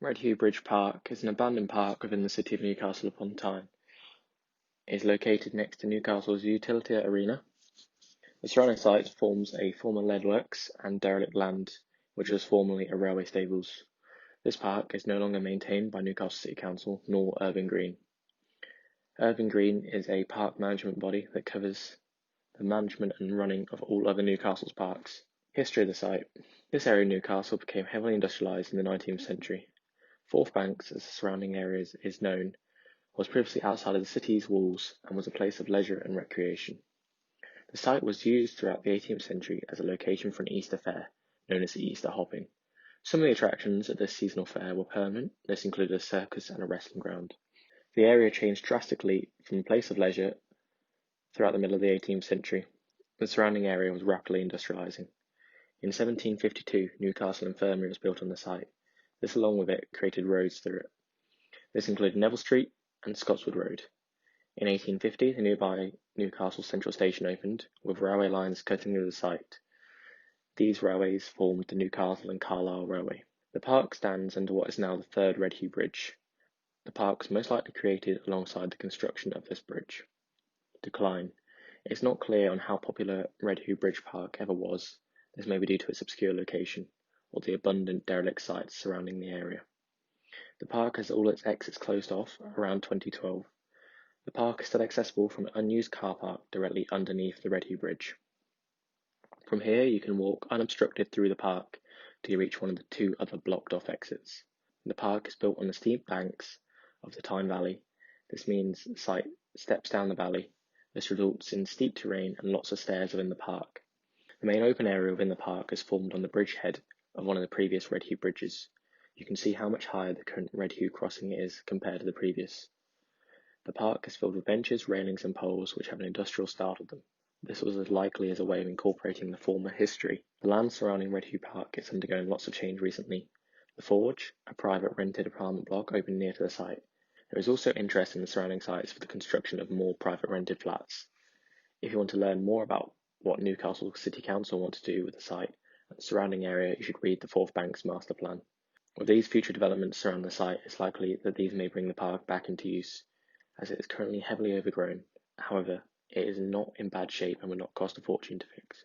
Redheugh Bridge Park is an abandoned park within the city of Newcastle upon Tyne. It is located next to Newcastle's utility arena. The surrounding site forms a former lead works and derelict land, which was formerly a railway stables. This park is no longer maintained by Newcastle City Council nor Urban Green. Urban Green is a park management body that covers the management and running of all other Newcastle's parks. History of the site. This area of Newcastle became heavily industrialised in the 19th century. Forth Banks, as the surrounding areas is known, was previously outside of the city's walls and was a place of leisure and recreation. The site was used throughout the 18th century as a location for an Easter fair, known as the Easter hopping. Some of the attractions at this seasonal fair were permanent. This included a circus and a wrestling ground. The area changed drastically from a place of leisure throughout the middle of the 18th century. The surrounding area was rapidly industrialising. In 1752, Newcastle Infirmary was built on the site. This, along with it, created roads through it. This included Neville Street and Scotswood Road. In 1850, the nearby Newcastle Central Station opened, with railway lines cutting through the site. These railways formed the Newcastle and Carlisle Railway. The park stands under what is now the third Redheugh Bridge. The park was most likely created alongside the construction of this bridge. Decline. It is not clear on how popular Redheugh Bridge Park ever was. This may be due to its obscure location, or the abundant derelict sites surrounding the area. The park has all its exits closed off around 2012. The park is still accessible from an unused car park directly underneath the Redheugh Bridge. From here, you can walk unobstructed through the park to reach one of the two other blocked off exits. The park is built on the steep banks of the Tyne Valley. This means the site steps down the valley. This results in steep terrain and lots of stairs within the park. The main open area within the park is formed on the bridgehead of one of the previous Redheugh bridges. You can see how much higher the current Redheugh crossing is compared to the previous. The park is filled with benches, railings and poles which have an industrial style to them. This was as likely as a way of incorporating the former history. The land surrounding Redheugh Park is undergoing lots of change recently. The Forge, a private rented apartment block, opened near to the site. There is also interest in the surrounding sites for the construction of more private rented flats. If you want to learn more about what Newcastle City Council want to do with the site and the surrounding area, you should read the Forth Banks Master Plan. With these future developments surrounding the site, it's likely that these may bring the park back into use, as it is currently heavily overgrown. However, it is not in bad shape and will not cost a fortune to fix.